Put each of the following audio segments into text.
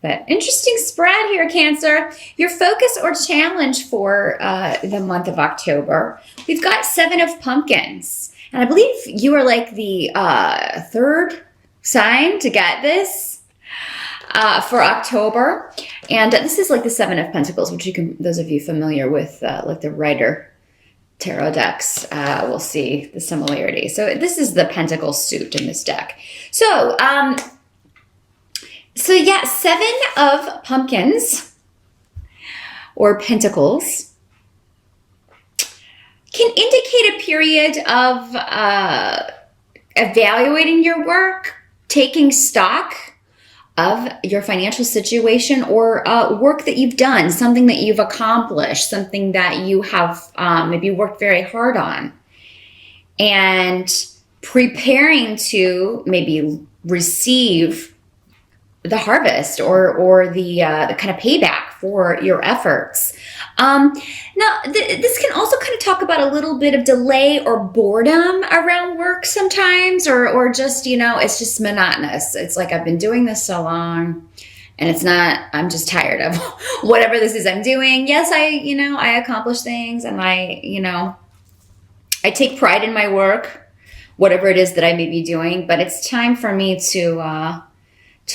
But interesting spread here, Cancer. Your focus or challenge for the month of October. We've got 7 of Pumpkins. And I believe you are like the third sign to get this for October. And this is like the 7 of Pentacles, which you can, those of you familiar with like the Rider tarot decks will see the similarity. So this is the Pentacle suit in this deck. So, yeah, 7 of Pumpkins or Pentacles can indicate a period of evaluating your work, taking stock of your financial situation, or work that you've done, something that you've accomplished, something that you have maybe worked very hard on, and preparing to maybe receive the harvest or the kind of payback for your efforts. Now, this can also kind of talk about a little bit of delay or boredom around work sometimes, or just, it's just monotonous. It's like, I've been doing this so long and it's not, I'm just tired of whatever this is I'm doing. Yes, I accomplish things, and I take pride in my work, whatever it is that I may be doing, but it's time for me to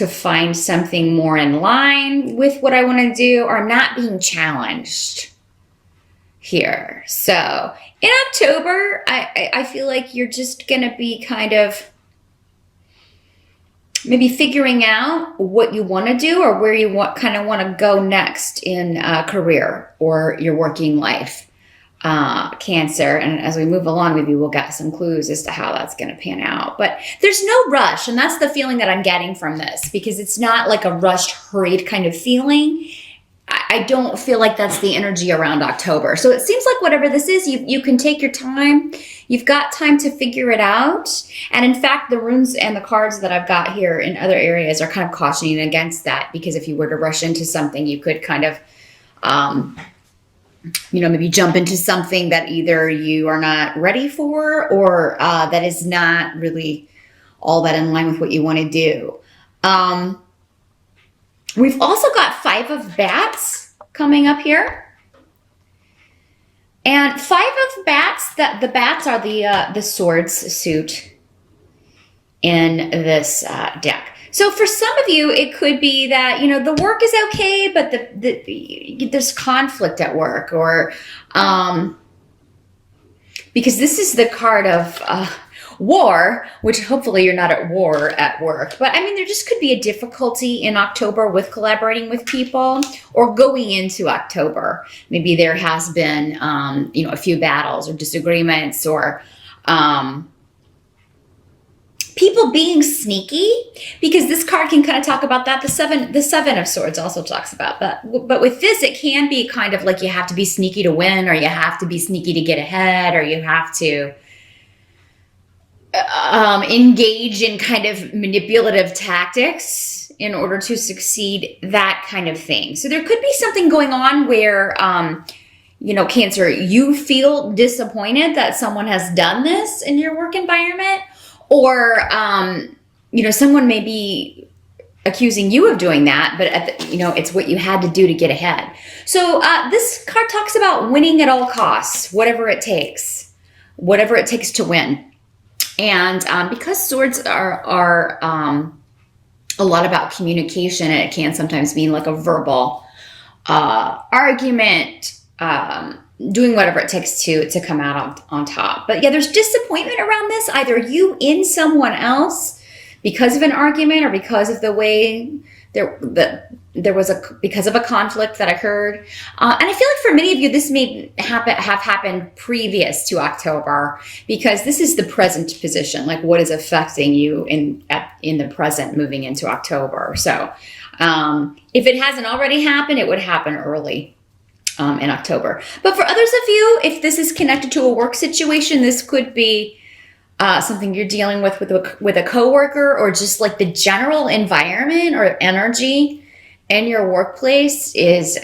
find something more in line with what I want to do, or I'm not being challenged here. So in October, I feel like you're just going to be kind of maybe figuring out what you want to do, or where you want to go next in a career or your working life, Cancer. And as we move along, maybe we'll get some clues as to how that's going to pan out. But there's no rush, and that's the feeling that I'm getting from this, because it's not like a rushed, hurried kind of feeling. I don't feel like that's the energy around October. So it seems like whatever this is, you can take your time. You've got time to figure it out. And in fact, the runes and the cards that I've got here in other areas are kind of cautioning against that, because if you were to rush into something, you could kind of maybe jump into something that either you are not ready for, or that is not really all that in line with what you want to do. We've also got 5 of Bats coming up here. And 5 of Bats, the bats are the swords suit in this deck. So for some of you, it could be that, the work is okay, but there's conflict at work, or because this is the card of war, which hopefully you're not at war at work. But there just could be a difficulty in October with collaborating with people, or going into October. Maybe there has been, a few battles or disagreements, or people being sneaky, because this card can kind of talk about that. The seven of Swords also talks about that. But with this, it can be kind of like you have to be sneaky to win, or you have to be sneaky to get ahead, or you have to engage in kind of manipulative tactics in order to succeed, that kind of thing. So there could be something going on where, Cancer, you feel disappointed that someone has done this in your work environment, or, someone may be accusing you of doing that, but it's what you had to do to get ahead. So this card talks about winning at all costs, whatever it takes to win. And because swords are a lot about communication, and it can sometimes mean like a verbal argument, doing whatever it takes to come out on top. But yeah, there's disappointment around this, either you in someone else because of an argument, or because of the way because of a conflict that occurred. And I feel like for many of you, this may have happened previous to October, because this is the present position, like what is affecting you in the present moving into October. So if it hasn't already happened, it would happen early in October. But for others of you, if this is connected to a work situation, this could be something you're dealing with a coworker, or just like the general environment or energy in your workplace is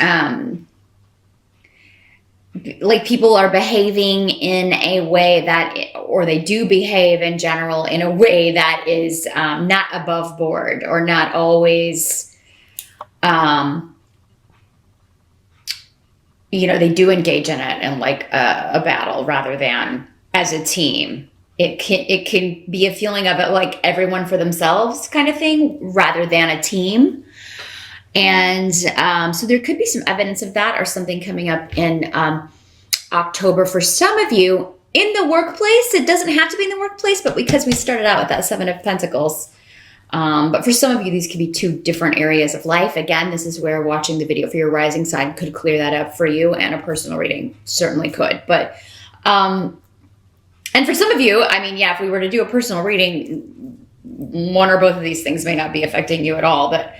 like people are behaving in a way that, or they do behave in general in a way that is not above board, or not always um, they do engage in it in like a battle rather than as a team. It can be a feeling of it like everyone for themselves kind of thing rather than a team. And so there could be some evidence of that or something coming up in October for some of you in the workplace. It doesn't have to be in the workplace, but because we started out with that Seven of Pentacles. But for some of you, these could be two different areas of life. Again, this is where watching the video for your rising sign could clear that up for you, and a personal reading certainly could. But, and for some of you, I mean, yeah, if we were to do a personal reading, one or both of these things may not be affecting you at all. But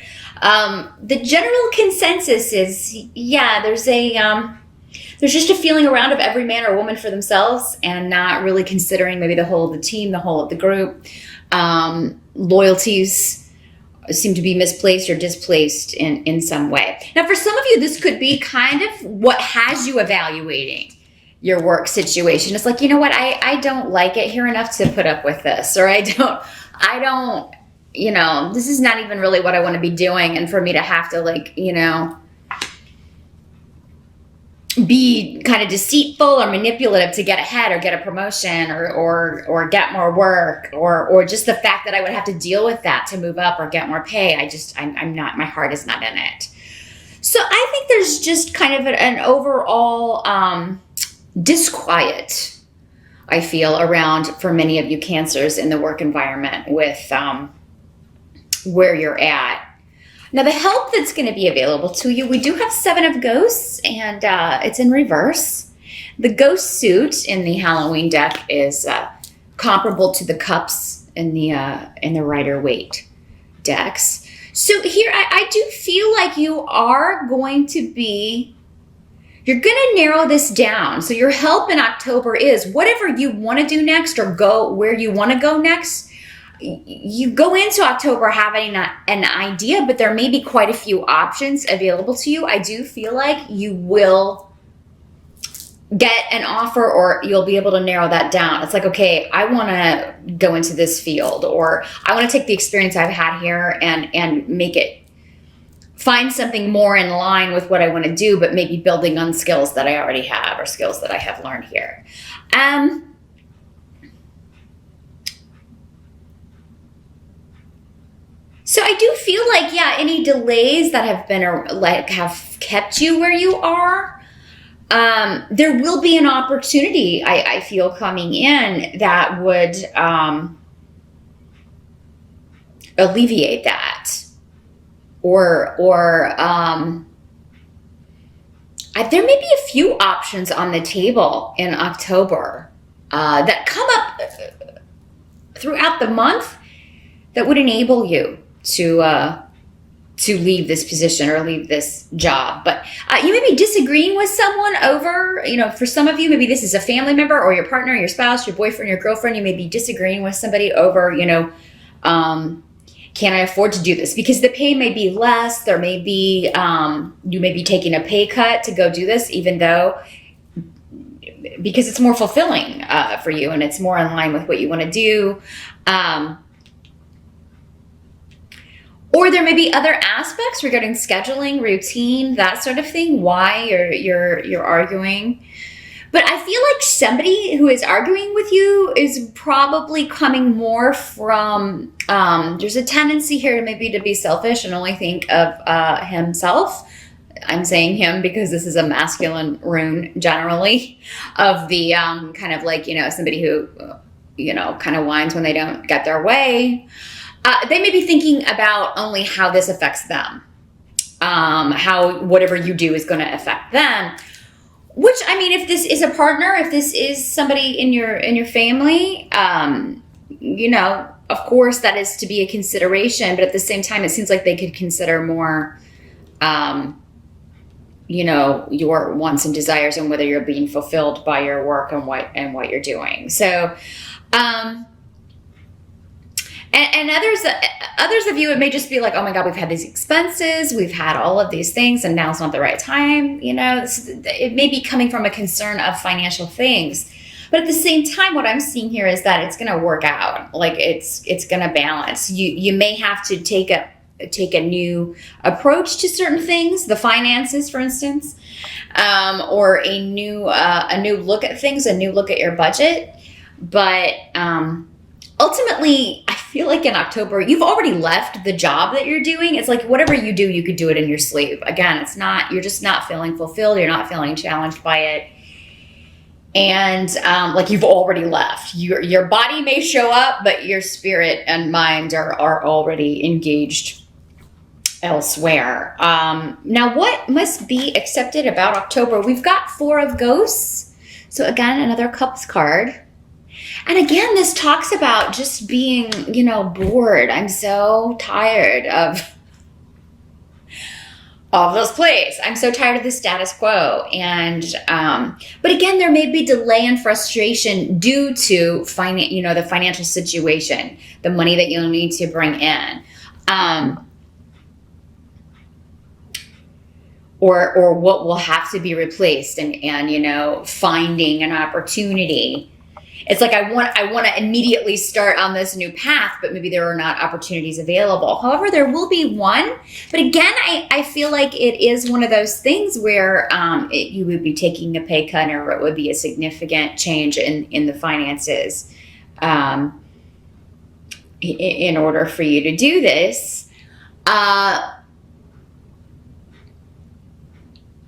the general consensus is, yeah, there's just a feeling around of every man or woman for themselves and not really considering maybe the whole of the team, the whole of the group. Loyalties seem to be misplaced or displaced in some way. Now, for some of you, this could be kind of what has you evaluating your work situation. It's like, you know what, I don't like it here enough to put up with this, or I don't, this is not even really what I want to be doing. And for me to have to be kind of deceitful or manipulative to get ahead or get a promotion or get more work or just the fact that I would have to deal with that to move up or get more pay. I'm not, my heart is not in it. So I think there's just kind of an overall disquiet, I feel, around for many of you Cancers in the work environment with where you're at. Now, the help that's going to be available to you, we do have Seven of Ghosts, and it's in reverse. The Ghost suit in the Halloween deck is comparable to the Cups in the Rider-Waite decks. So here, I do feel like you're going to narrow this down. So your help in October is whatever you want to do next or go where you want to go next. You go into October having an idea, but there may be quite a few options available to you. I do feel like you will get an offer or you'll be able to narrow that down. It's like, okay, I want to go into this field, or I want to take the experience I've had here and make it, find something more in line with what I want to do, but maybe building on skills that I already have or skills that I have learned here. So I do feel like, yeah, any delays that have been have kept you where you are, there will be an opportunity, I feel, coming in that would alleviate that. Or there may be a few options on the table in October that come up throughout the month that would enable you to leave this position or leave this job. But you may be disagreeing with someone over, for some of you, maybe this is a family member or your partner, your spouse, your boyfriend, your girlfriend. You may be disagreeing with somebody over, can I afford to do this? Because the pay may be less. There may be, you may be taking a pay cut to go do this, even though, because it's more fulfilling for you and it's more in line with what you want to do. Or there may be other aspects regarding scheduling, routine, that sort of thing, why you're arguing. But I feel like somebody who is arguing with you is probably coming more from, there's a tendency here maybe to be selfish and only think of himself. I'm saying him because this is a masculine rune generally, of the kind of like, somebody who, kind of whines when they don't get their way. They may be thinking about only how this affects them, how whatever you do is going to affect them. Which, I mean, if this is a partner, if this is somebody in your family, of course that is to be a consideration. But at the same time, it seems like they could consider more, your wants and desires and whether you're being fulfilled by your work and what you're doing. So. And others of you, it may just be like, oh my God, we've had these expenses, we've had all of these things, and now it's not the right time. It may be coming from a concern of financial things. But at the same time, what I'm seeing here is that it's going to work out. Like it's going to balance. You may have to take take a new approach to certain things, the finances, for instance, or a new look at things, a new look at your budget. But ultimately, I feel like in October, you've already left the job that you're doing. It's like whatever you do, you could do it in your sleep. Again, you're just not feeling fulfilled. You're not feeling challenged by it. And like you've already left. Your body may show up, but your spirit and mind are already engaged elsewhere. Now, what must be accepted about October? We've got Four of Ghosts. So again, another Cups card. And again, this talks about just being, bored. I'm so tired of this place. I'm so tired of the status quo. And, but again, there may be delay and frustration due to the financial situation, the money that you'll need to bring in. Or what will have to be replaced and finding an opportunity. It's like I want to immediately start on this new path, but maybe there are not opportunities available. However, there will be one. But again, I feel like it is one of those things where you would be taking a pay cut, or it would be a significant change in the finances in order for you to do this. And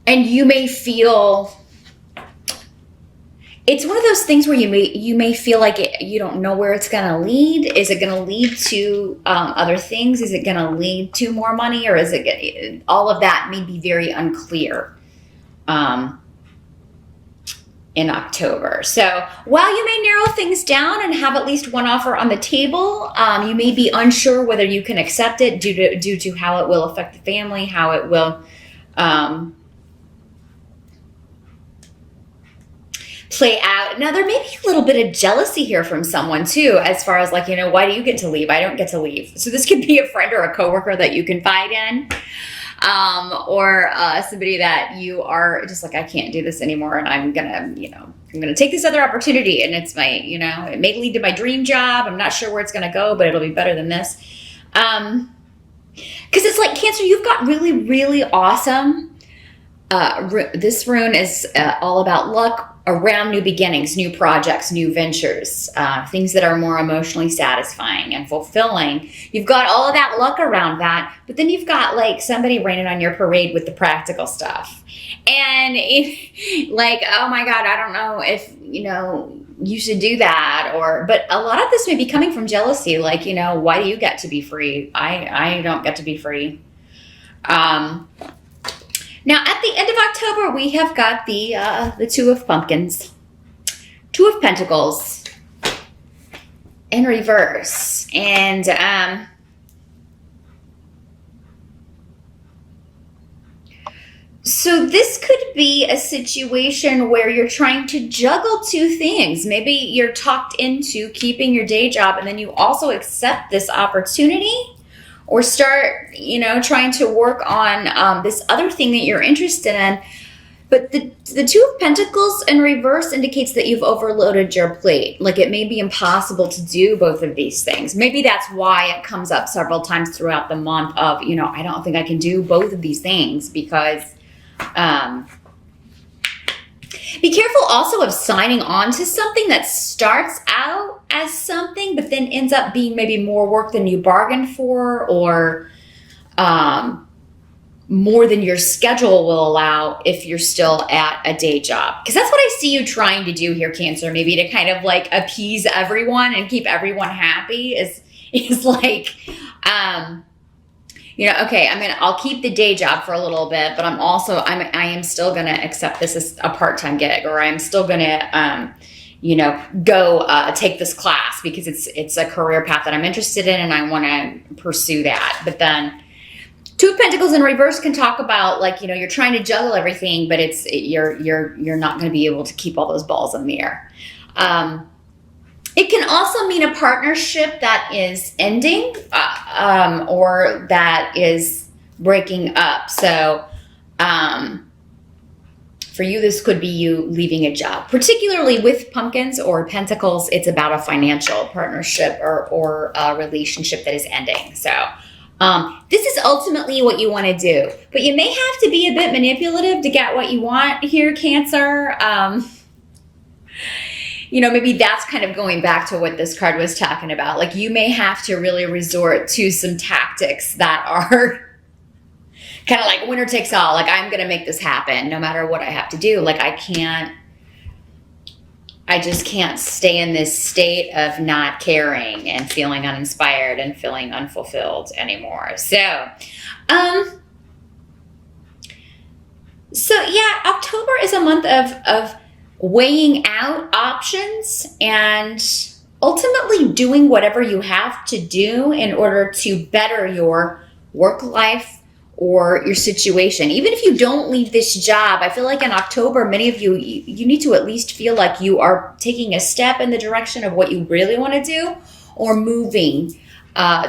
you may feel... It's one of those things where you may feel like you don't know where it's going to lead. Is it going to lead to other things? Is it going to lead to more money, or is it all of that may be very unclear in October. So while you may narrow things down and have at least one offer on the table, you may be unsure whether you can accept it due to how it will affect the family, how it will play out. Now, there may be a little bit of jealousy here from someone too, as far as like, why do you get to leave? I don't get to leave. So this could be a friend or a coworker that you confide in, or somebody that you are just like, I can't do this anymore, and I'm gonna take this other opportunity, and it's my, it may lead to my dream job. I'm not sure where it's gonna go, but it'll be better than this. Because it's like Cancer, you've got really, really awesome. This rune is all about luck around new beginnings, new projects, new ventures, things that are more emotionally satisfying and fulfilling. You've got all of that luck around that, but then you've got like somebody raining on your parade with the practical stuff. And like, oh my God, I don't know if, you should do that, but a lot of this may be coming from jealousy. Like, why do you get to be free? I don't get to be free. Now, at the end of October, we have got the Two of Pumpkins, Two of Pentacles in reverse. And so this could be a situation where you're trying to juggle two things. Maybe you're talked into keeping your day job, and then you also accept this opportunity, or start, trying to work on this other thing that you're interested in. But the Two of Pentacles in reverse indicates that you've overloaded your plate. Like it may be impossible to do both of these things. Maybe that's why it comes up several times throughout the month of, I don't think I can do both of these things, because be careful also of signing on to something that starts out as something, but then ends up being maybe more work than you bargained for, or more than your schedule will allow if you're still at a day job. Because that's what I see you trying to do here, Cancer, maybe to kind of like appease everyone and keep everyone happy is like, okay, I'll keep the day job for a little bit, but I am still going to accept this as a part-time gig, or I'm still going to, go take this class because it's a career path that I'm interested in and I want to pursue that. But then Two of Pentacles in reverse can talk about like, you're trying to juggle everything, but you're not going to be able to keep all those balls in the air. It can also mean a partnership that is ending, or that is breaking up. So, for you, this could be you leaving a job. Particularly with pumpkins or pentacles, it's about a financial partnership or a relationship that is ending. So, This is ultimately what you want to do, but you may have to be a bit manipulative to get what you want here, Cancer. Maybe that's kind of going back to what this card was talking about. Like, you may have to really resort to some tactics that are kind of like winner takes all. Like, I'm going to make this happen no matter what I have to do. Like, I just can't stay in this state of not caring and feeling uninspired and feeling unfulfilled anymore. So yeah, October is a month of weighing out options and ultimately doing whatever you have to do in order to better your work life or your situation. Even if you don't leave this job, I feel like in October, many of you need to at least feel like you are taking a step in the direction of what you really want to do, or moving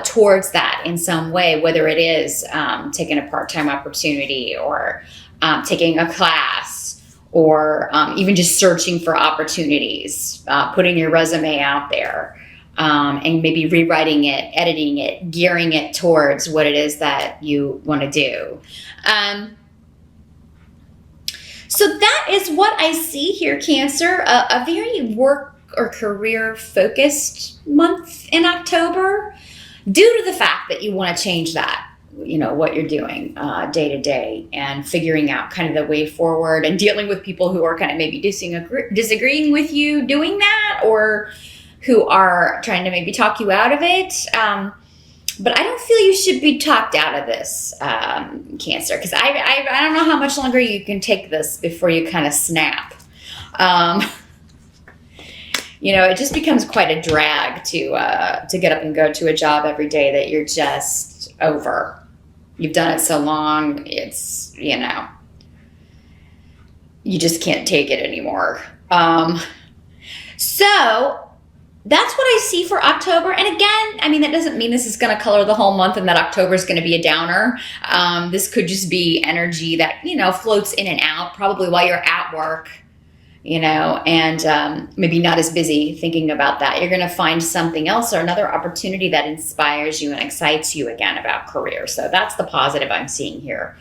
towards that in some way, whether it is taking a part-time opportunity, or taking a class, or even just searching for opportunities, putting your resume out there. And maybe rewriting it, editing it, gearing it towards what it is that you want to do. So that is what I see here, Cancer. A very work or career focused month in October, due to the fact that you want to change that, what you're doing day to day, and figuring out kind of the way forward, and dealing with people who are kind of maybe disagreeing with you doing that, or who are trying to maybe talk you out of it. But I don't feel you should be talked out of this, Cancer, because I don't know how much longer you can take this before you kind of snap. It just becomes quite a drag to get up and go to a job every day that you're just over. You've done it so long, it's, you just can't take it anymore. So that's what I see for October. And again, that doesn't mean this is going to color the whole month and that October is going to be a downer. This could just be energy that, floats in and out, probably while you're at work, and maybe not as busy thinking about that. You're going to find something else or another opportunity that inspires you and excites you again about career. So that's the positive I'm seeing here